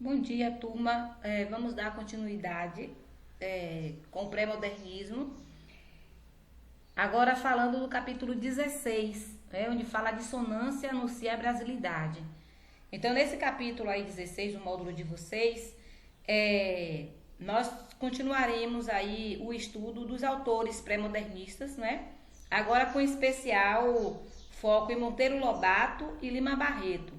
Bom dia, turma. Vamos dar continuidade com o pré-modernismo. Agora falando do capítulo 16, onde fala a dissonância anuncia a brasilidade. Então, nesse capítulo aí 16 do módulo de vocês, nós continuaremos aí o estudo dos autores pré-modernistas, né? Agora com especial foco em Monteiro Lobato e Lima Barreto.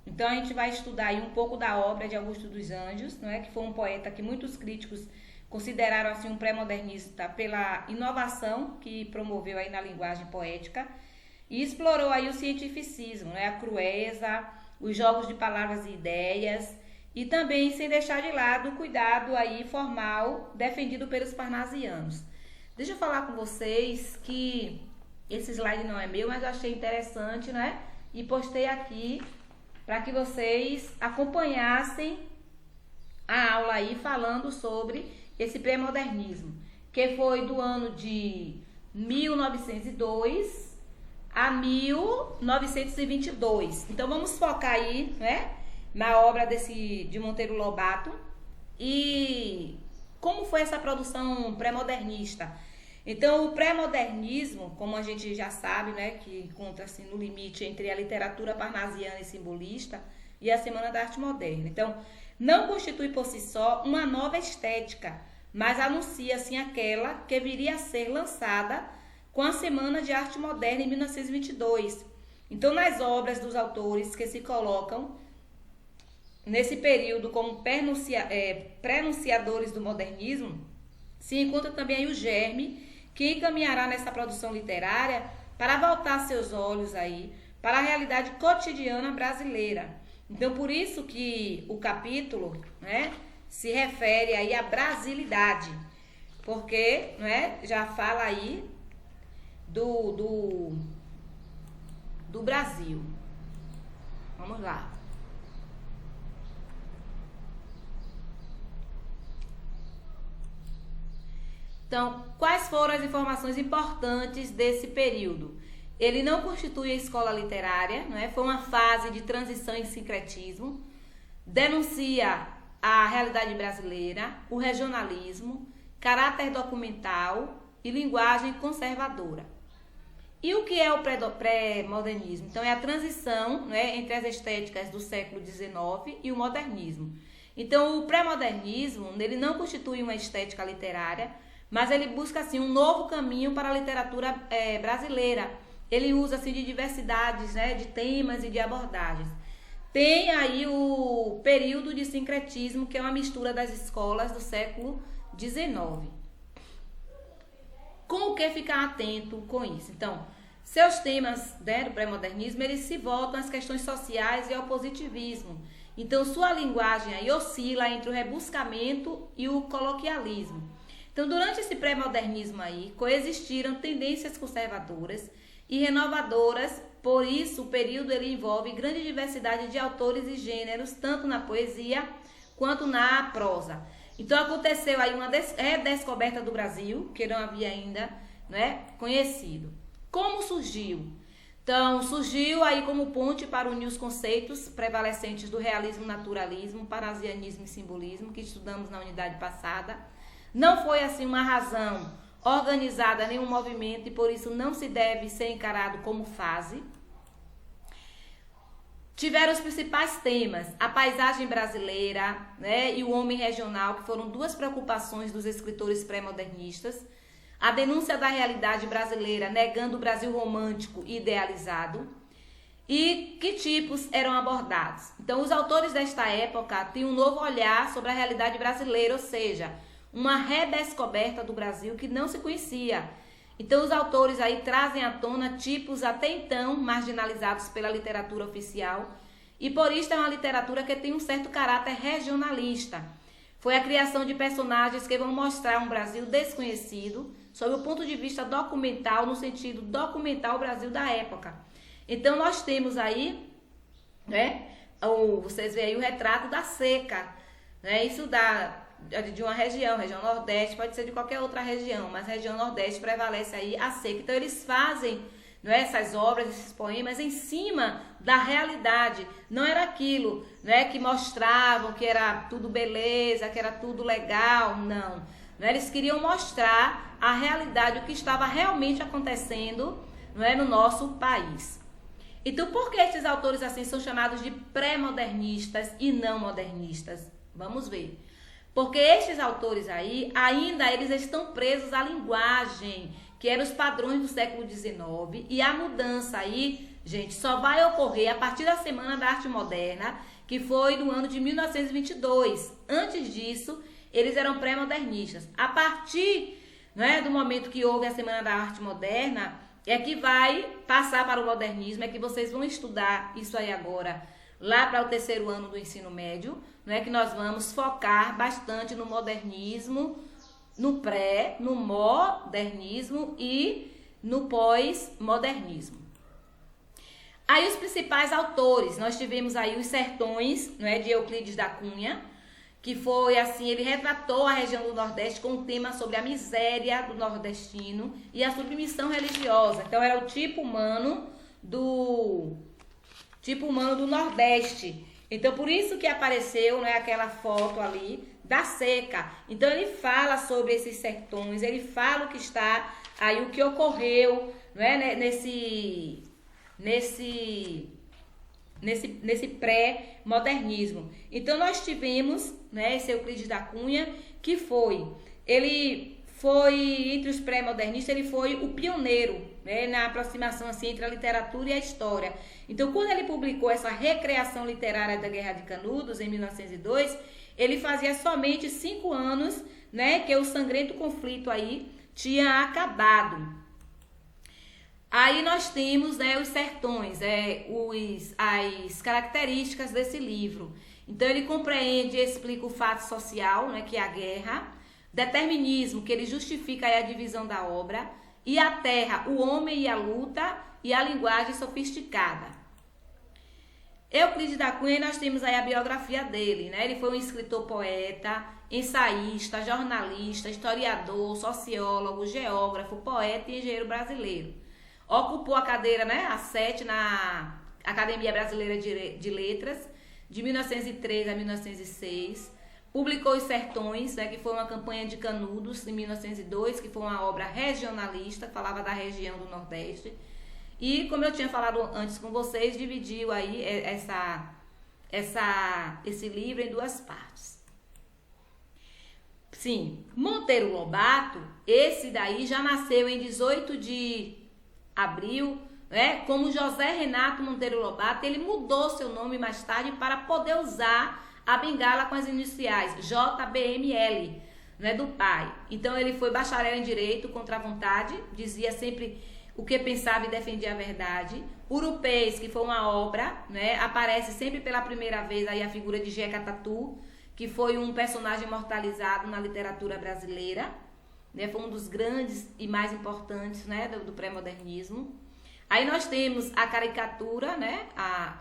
Então a gente vai estudar aí um pouco da obra de Augusto dos Anjos, não é? Que foi um poeta que muitos críticos consideraram assim um pré-modernista pela inovação que promoveu aí na linguagem poética e explorou aí o cientificismo, né? A crueza, os jogos de palavras e ideias e também sem deixar de lado o cuidado aí formal defendido pelos parnasianos. Deixa eu falar com vocês que esse slide não é meu, mas eu achei interessante, né? E postei aqui para que vocês acompanhassem a aula aí falando sobre esse pré-modernismo, que foi do ano de 1902 a 1922. Então vamos focar aí, né, na obra de Monteiro Lobato e como foi essa produção pré-modernista. Então, o pré-modernismo, como a gente já sabe, né, que encontra-se no limite entre a literatura parnasiana e simbolista e a Semana da Arte Moderna. Então, não constitui por si só uma nova estética, mas anuncia, assim, aquela que viria a ser lançada com a Semana de Arte Moderna em 1922. Então, nas obras dos autores que se colocam nesse período como pré-enunciadores do modernismo, se encontra também aí o germe que encaminhará nessa produção literária para voltar seus olhos aí para a realidade cotidiana brasileira. Então, por isso que o capítulo, né, se refere aí à brasilidade, porque, né, já fala aí do Brasil. Vamos lá. Então, quais foram as informações importantes desse período? Ele não constitui a escola literária, não é? Foi uma fase de transição em sincretismo, denuncia a realidade brasileira, o regionalismo, caráter documental e linguagem conservadora. E o que é o pré-modernismo? Então, é a transição, né, entre as estéticas do século XIX e o modernismo. Então, o pré-modernismo, ele não constitui uma estética literária, mas ele busca assim um novo caminho para a literatura brasileira. Ele usa assim de diversidades, né, de temas e de abordagens. Tem aí o período de sincretismo, que é uma mistura das escolas do século XIX. Com o que ficar atento com isso? Então, seus temas, né, do pré-modernismo, eles se voltam às questões sociais e ao positivismo. Então, sua linguagem aí oscila entre o rebuscamento e o coloquialismo. Então, durante esse pré-modernismo aí, coexistiram tendências conservadoras e renovadoras, por isso o período ele envolve grande diversidade de autores e gêneros, tanto na poesia quanto na prosa. Então, aconteceu aí uma redescoberta do Brasil, que não havia ainda, né, conhecido. Como surgiu? Então, surgiu aí como ponte para unir os conceitos prevalecentes do realismo, naturalismo, parnasianismo e simbolismo, que estudamos na unidade passada. Não foi assim uma razão organizada, nenhum movimento, e por isso não se deve ser encarado como fase. Tiveram os principais temas, a paisagem brasileira, né, e o homem regional, que foram duas preocupações dos escritores pré-modernistas. A denúncia da realidade brasileira, negando o Brasil romântico e idealizado. E que tipos eram abordados? Então, os autores desta época tinham um novo olhar sobre a realidade brasileira, ou seja, uma redescoberta do Brasil que não se conhecia. Então, os autores aí trazem à tona tipos até então marginalizados pela literatura oficial, e por isso é uma literatura que tem um certo caráter regionalista. Foi a criação de personagens que vão mostrar um Brasil desconhecido, sob o ponto de vista documental, no sentido documental Brasil da época. Então, nós temos aí, né, vocês veem aí o retrato da seca, né, isso de uma região Nordeste, pode ser de qualquer outra região, mas região Nordeste prevalece aí a seca. Então, eles fazem não é, essas obras, esses poemas em cima da realidade. Não era aquilo, né, que mostravam que era tudo beleza, que era tudo legal, não. Não é? Eles queriam mostrar a realidade, o que estava realmente acontecendo, não é, no nosso país. Então, por que esses autores assim são chamados de pré-modernistas e não modernistas? Vamos ver. Porque estes autores aí, ainda eles estão presos à linguagem, que eram os padrões do século XIX, e a mudança aí, gente, só vai ocorrer a partir da Semana da Arte Moderna, que foi no ano de 1922. Antes disso, eles eram pré-modernistas. A partir, não é, do momento que houve a Semana da Arte Moderna, é que vai passar para o modernismo, é que vocês vão estudar isso aí agora, lá para o 3º ano do ensino médio, não é, que nós vamos focar bastante no modernismo, no pré, no modernismo e no pós-modernismo. Aí os principais autores, nós tivemos aí os Sertões, não é, de Euclides da Cunha, que foi assim, ele retratou a região do Nordeste com um tema sobre a miséria do nordestino e a submissão religiosa. Então era o tipo humano do Nordeste. Então por isso que apareceu, né, aquela foto ali da seca. Então ele fala sobre esses sertões, ele fala o que está aí, o que ocorreu, não é, nesse pré-modernismo. Então nós tivemos, né, esse Euclides da Cunha, que ele foi entre os pré-modernistas, ele foi o pioneiro, né, na aproximação assim entre a literatura e a história. Então quando ele publicou essa recriação literária da Guerra de Canudos em 1902, ele fazia somente 5 anos, né, que o sangrento conflito aí tinha acabado. Aí nós temos, né, os sertões, as características desse livro. Então ele compreende e explica o fato social, né, que é a guerra, determinismo, que ele justifica aí a divisão da obra, e a terra, o homem e a luta, e a linguagem sofisticada. Euclides da Cunha, nós temos aí a biografia dele, né? Ele foi um escritor, poeta, ensaísta, jornalista, historiador, sociólogo, geógrafo, poeta e engenheiro brasileiro. Ocupou a cadeira, né, a 7 na Academia Brasileira de Letras, de 1903 a 1906. Publicou Os Sertões, né, que foi uma campanha de Canudos, em 1902, que foi uma obra regionalista, falava da região do Nordeste. E, como eu tinha falado antes com vocês, dividiu aí esse livro em 2 partes. Sim, Monteiro Lobato, esse daí já nasceu em 18 de abril, né, como José Renato Monteiro Lobato. Ele mudou seu nome mais tarde para poder usar a bengala com as iniciais JBML, né, do pai. Então ele foi bacharel em Direito contra a vontade, dizia sempre o que pensava e defendia a verdade. Urupês, que foi uma obra, né, aparece sempre pela primeira vez aí a figura de Jeca Tatu, que foi um personagem imortalizado na literatura brasileira, né, foi um dos grandes e mais importantes, né, do pré-modernismo. Aí nós temos a caricatura, né,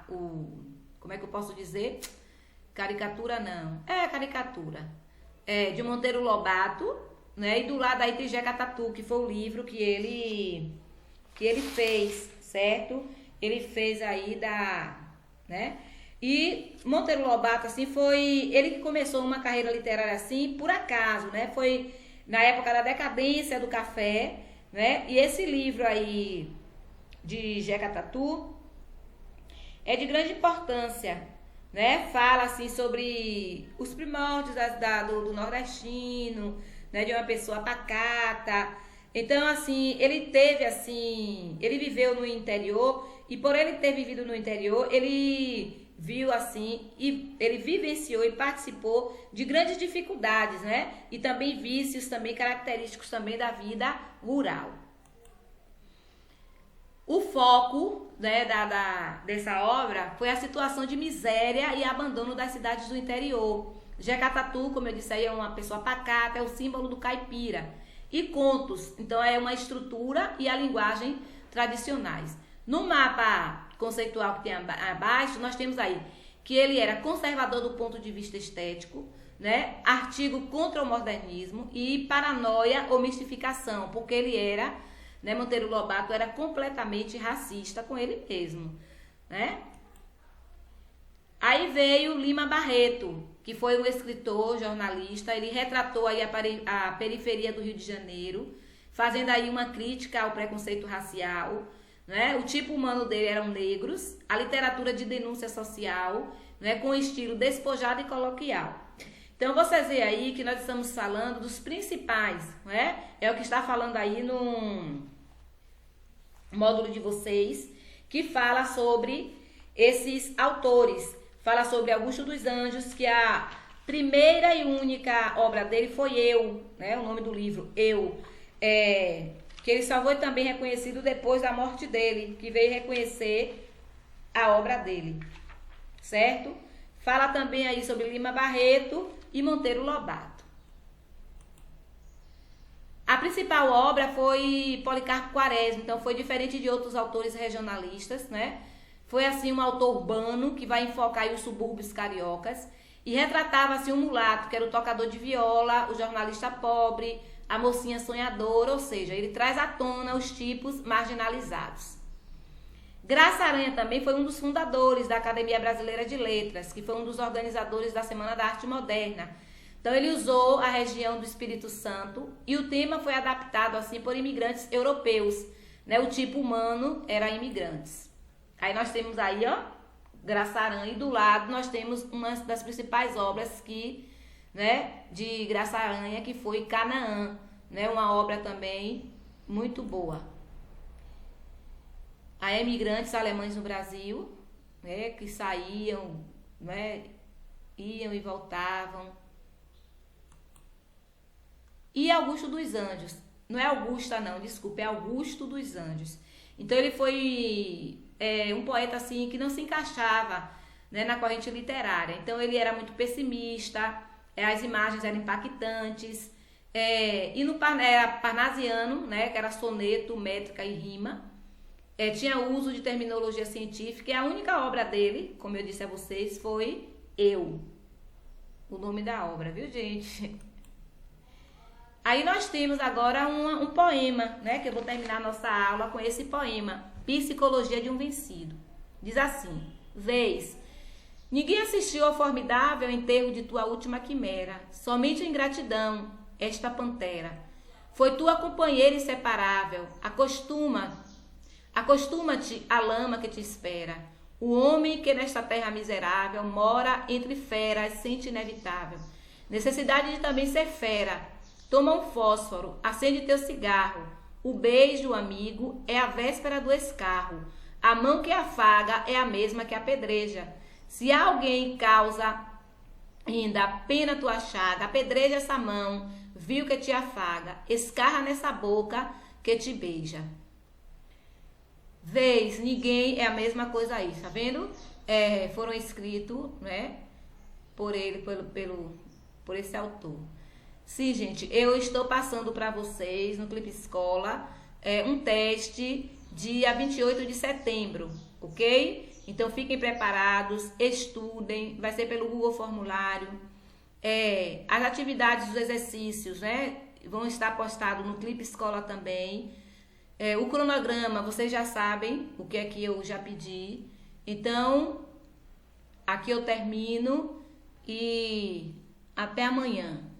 como é que eu posso dizer? Caricatura não, caricatura, de Monteiro Lobato, né, e do lado aí tem Jeca Tatu, que foi o livro que ele fez, certo? Ele fez aí né? E Monteiro Lobato, assim, foi ele que começou uma carreira literária assim, por acaso, né? Foi na época da decadência do café, né? E esse livro aí de Jeca Tatu é de grande importância, né? Fala assim sobre os primórdios do nordestino, né? De uma pessoa pacata. Então, assim, ele viveu no interior, e por ele ter vivido no interior, ele viu assim, e ele vivenciou e participou de grandes dificuldades, né? E também vícios, também característicos também da vida rural. O foco, né, dessa obra foi a situação de miséria e abandono das cidades do interior. Jeca Tatu, como eu disse aí, é uma pessoa pacata, é o símbolo do caipira. E contos, então é uma estrutura e a linguagem tradicionais. No mapa conceitual que tem abaixo, nós temos aí que ele era conservador do ponto de vista estético, né? Artigo contra o modernismo e paranoia ou mistificação, porque ele era né, Monteiro Lobato era completamente racista com ele mesmo, né? Aí veio Lima Barreto, que foi um escritor, jornalista. Ele retratou aí a periferia do Rio de Janeiro, fazendo aí uma crítica ao preconceito racial, né? O tipo humano dele eram negros, a literatura de denúncia social, né, com estilo despojado e coloquial. Então, vocês veem aí que nós estamos falando dos principais, né? É o que está falando aí no módulo de vocês, que fala sobre esses autores. Fala sobre Augusto dos Anjos, que a primeira e única obra dele foi Eu, né? O nome do livro, Eu. Que ele só foi também reconhecido depois da morte dele, que veio reconhecer a obra dele, certo? Fala também aí sobre Lima Barreto e Monteiro Lobato. A principal obra foi Policarpo Quaresma, então foi diferente de outros autores regionalistas, né? Foi assim um autor urbano que vai enfocar aí os subúrbios cariocas e retratava assim um mulato, que era o tocador de viola, o jornalista pobre, a mocinha sonhadora, ou seja, ele traz à tona os tipos marginalizados. Graça Aranha também foi um dos fundadores da Academia Brasileira de Letras, que foi um dos organizadores da Semana da Arte Moderna. Então ele usou a região do Espírito Santo e o tema foi adaptado assim por imigrantes europeus, né? O tipo humano era imigrantes. Aí nós temos aí, ó, Graça Aranha, e do lado nós temos uma das principais obras que, né, de Graça Aranha, que foi Canaã, né? Uma obra também muito boa. Há imigrantes alemães no Brasil, né, que saíam, né, iam e voltavam. E Augusto dos Anjos, não é Augusta não, desculpa, é Augusto dos Anjos. Então ele foi um poeta assim que não se encaixava, né, na corrente literária. Então ele era muito pessimista, as imagens eram impactantes, e no era parnasiano, né, que era soneto, métrica e rima. Tinha uso de terminologia científica e a única obra dele, como eu disse a vocês, foi Eu. O nome da obra, viu, gente? Aí nós temos agora um poema, né? Que eu vou terminar a nossa aula com esse poema, Psicologia de um Vencido. Diz assim: Vês, ninguém assistiu ao formidável enterro de tua última quimera, somente em gratidão, esta pantera. Foi tua companheira inseparável, acostuma-te à lama que te espera. O homem que nesta terra miserável mora entre feras, sente inevitável necessidade de também ser fera. Toma um fósforo, acende teu cigarro. O beijo, amigo, é a véspera do escarro. A mão que afaga é a mesma que apedreja. Se alguém causa ainda pena tua chaga, apedreja essa mão, viu que te afaga, escarra nessa boca que te beija. Vês, ninguém é a mesma coisa aí, tá vendo? Foram escritos, né, por ele, por esse autor. Sim, gente, eu estou passando para vocês no Clipe Escola um teste dia 28 de setembro, ok? Então fiquem preparados, estudem, vai ser pelo Google Formulário. As atividades dos exercícios, né, vão estar postados no Clipe Escola também. O cronograma, vocês já sabem o que é que eu já pedi. Então, aqui eu termino e até amanhã.